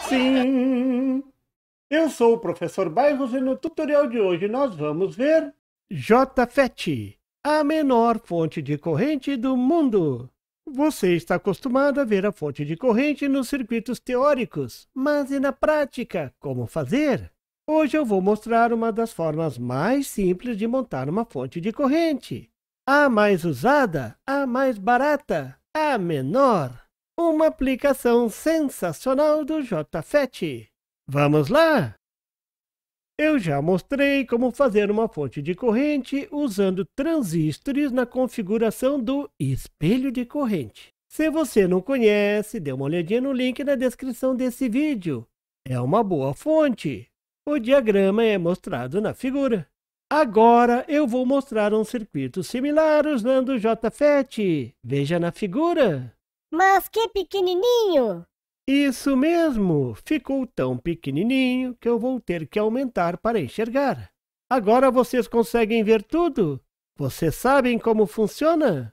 Sim! Eu sou o professor Bairros e no tutorial de hoje nós vamos ver JFET, a menor fonte de corrente do mundo. Você está acostumado a ver a fonte de corrente nos circuitos teóricos, mas e na prática, como fazer? Hoje eu vou mostrar uma das formas mais simples de montar uma fonte de corrente. A mais usada, a mais barata, a menor. Uma aplicação sensacional do JFET. Vamos lá? Eu já mostrei como fazer uma fonte de corrente usando transistores na configuração do espelho de corrente. Se você não conhece, dê uma olhadinha no link na descrição desse vídeo. É uma boa fonte. O diagrama é mostrado na figura. Agora eu vou mostrar um circuito similar usando o JFET. Veja na figura. Mas que pequenininho! Isso mesmo! Ficou tão pequenininho que eu vou ter que aumentar para enxergar. Agora vocês conseguem ver tudo? Vocês sabem como funciona?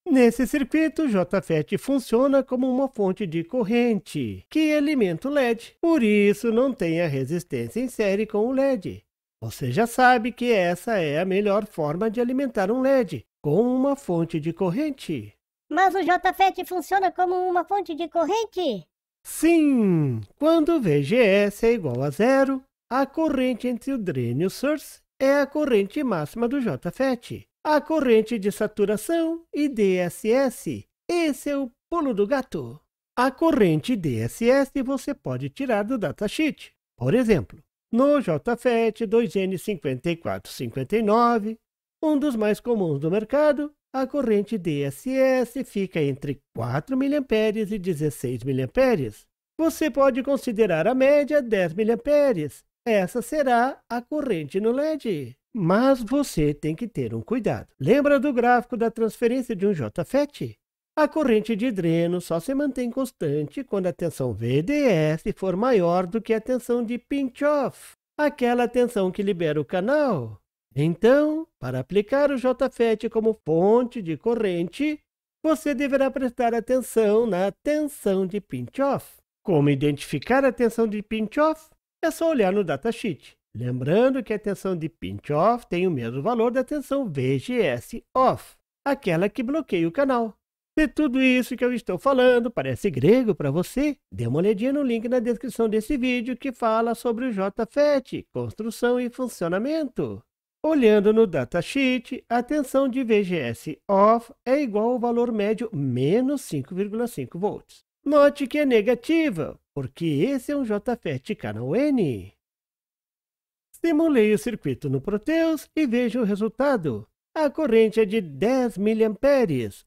Nesse circuito, o JFET funciona como uma fonte de corrente que alimenta o LED. Por isso, não tem a resistência em série com o LED. Você já sabe que essa é a melhor forma de alimentar um LED, com uma fonte de corrente. Mas o JFET funciona como uma fonte de corrente? Sim! Quando VGS é igual a zero, a corrente entre o drain e o source é a corrente máxima do JFET. A corrente de saturação e DSS. Esse é o pulo do gato. A corrente DSS você pode tirar do datasheet. Por exemplo, no JFET 2N5459, um dos mais comuns do mercado, a corrente DSS fica entre 4 mA e 16 mA. Você pode considerar a média 10 mA. Essa será a corrente no LED. Mas você tem que ter um cuidado. Lembra do gráfico da transferência de um JFET? A corrente de dreno só se mantém constante quando a tensão VDS for maior do que a tensão de pinch-off, aquela tensão que libera o canal. Então, para aplicar o JFET como fonte de corrente, você deverá prestar atenção na tensão de pinch-off. Como identificar a tensão de pinch-off? É só olhar no datasheet. Lembrando que a tensão de pinch-off tem o mesmo valor da tensão VGS-off, aquela que bloqueia o canal. Se tudo isso que eu estou falando parece grego para você, dê uma olhadinha no link na descrição desse vídeo que fala sobre o JFET, construção e funcionamento. Olhando no datasheet, a tensão de VGS-off é igual ao valor médio menos 5,5 volts. Note que é negativa, porque esse é um JFET canal N. Simulei o circuito no Proteus e veja o resultado. A corrente é de 10 mA.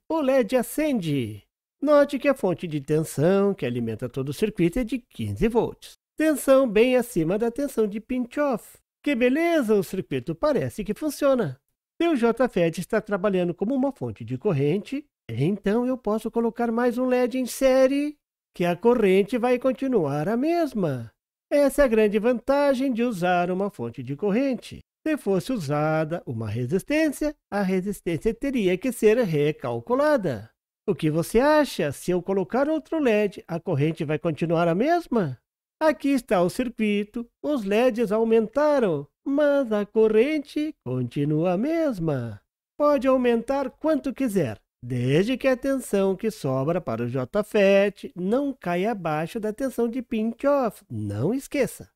O LED acende. Note que a fonte de tensão que alimenta todo o circuito é de 15 volts. Tensão bem acima da tensão de pinch-off. Que beleza! O circuito parece que funciona. Se o JFET está trabalhando como uma fonte de corrente, então eu posso colocar mais um LED em série, que a corrente vai continuar a mesma. Essa é a grande vantagem de usar uma fonte de corrente. Se fosse usada uma resistência, a resistência teria que ser recalculada. O que você acha? Se eu colocar outro LED, a corrente vai continuar a mesma? Aqui está o circuito, os LEDs aumentaram, mas a corrente continua a mesma. Pode aumentar quanto quiser, desde que a tensão que sobra para o JFET não caia abaixo da tensão de pinch-off. Não esqueça.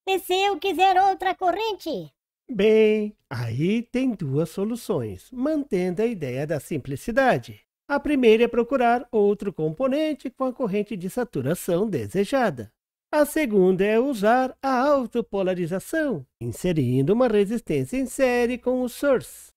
E se eu quiser outra corrente? Bem, aí tem duas soluções, mantendo a ideia da simplicidade. A primeira é procurar outro componente com a corrente de saturação desejada. A segunda é usar a autopolarização, inserindo uma resistência em série com o source.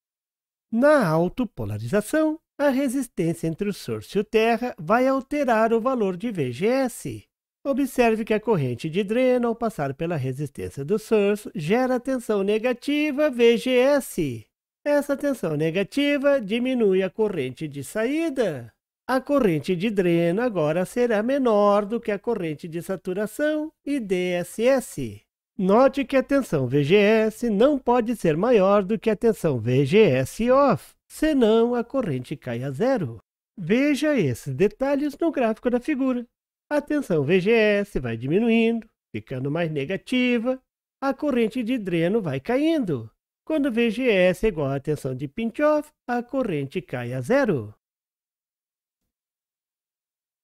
Na autopolarização, a resistência entre o source e o terra vai alterar o valor de VGS. Observe que a corrente de dreno, ao passar pela resistência do source, gera tensão negativa VGS. Essa tensão negativa diminui a corrente de saída. A corrente de dreno agora será menor do que a corrente de saturação e DSS. Note que a tensão VGS não pode ser maior do que a tensão VGS-off, senão a corrente cai a zero. Veja esses detalhes no gráfico da figura. A tensão VGS vai diminuindo, ficando mais negativa, a corrente de dreno vai caindo. Quando VGS é igual à tensão de pinch-off, a corrente cai a zero.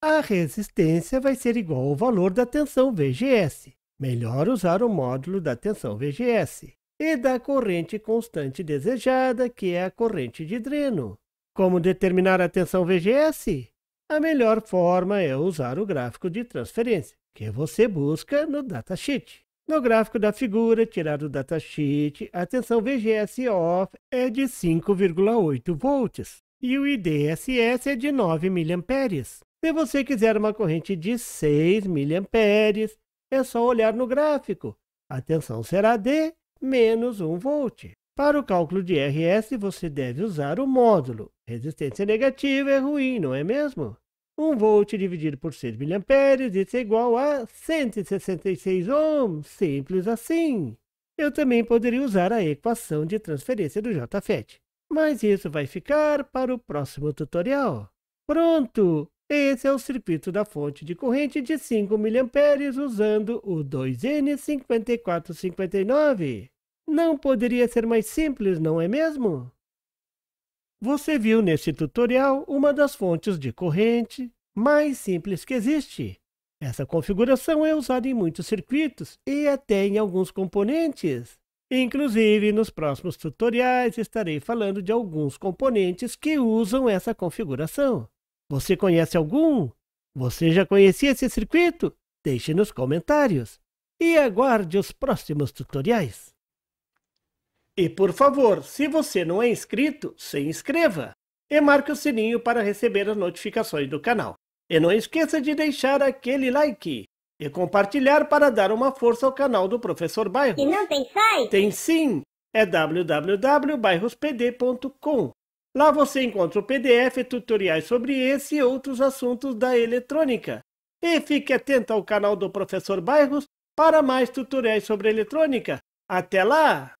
A resistência vai ser igual ao valor da tensão VGS. Melhor usar o módulo da tensão VGS e da corrente constante desejada, que é a corrente de dreno. Como determinar a tensão VGS? A melhor forma é usar o gráfico de transferência, que você busca no datasheet. No gráfico da figura, tirado do datasheet, a tensão VGS off é de 5,8 volts e o IDSS é de 9 mA. Se você quiser uma corrente de 6 mA, é só olhar no gráfico. A tensão será de menos 1 volt. Para o cálculo de RS, você deve usar o módulo. Resistência negativa é ruim, não é mesmo? 1 volt dividido por 6 mA, isso é igual a 166 ohms, simples assim. Eu também poderia usar a equação de transferência do JFET, mas isso vai ficar para o próximo tutorial. Pronto! Esse é o circuito da fonte de corrente de 5 mA usando o 2N5459. Não poderia ser mais simples, não é mesmo? Você viu neste tutorial uma das fontes de corrente mais simples que existe. Essa configuração é usada em muitos circuitos e até em alguns componentes. Inclusive, nos próximos tutoriais estarei falando de alguns componentes que usam essa configuração. Você conhece algum? Você já conhecia esse circuito? Deixe nos comentários. E aguarde os próximos tutoriais. E por favor, se você não é inscrito, se inscreva e marque o sininho para receber as notificações do canal. E não esqueça de deixar aquele like e compartilhar para dar uma força ao canal do Professor Bairros. E não tem site? Tem sim, é www.bairrospd.com. Lá você encontra o PDF e tutoriais sobre esse e outros assuntos da eletrônica. E fique atento ao canal do Professor Bairros para mais tutoriais sobre eletrônica. Até lá!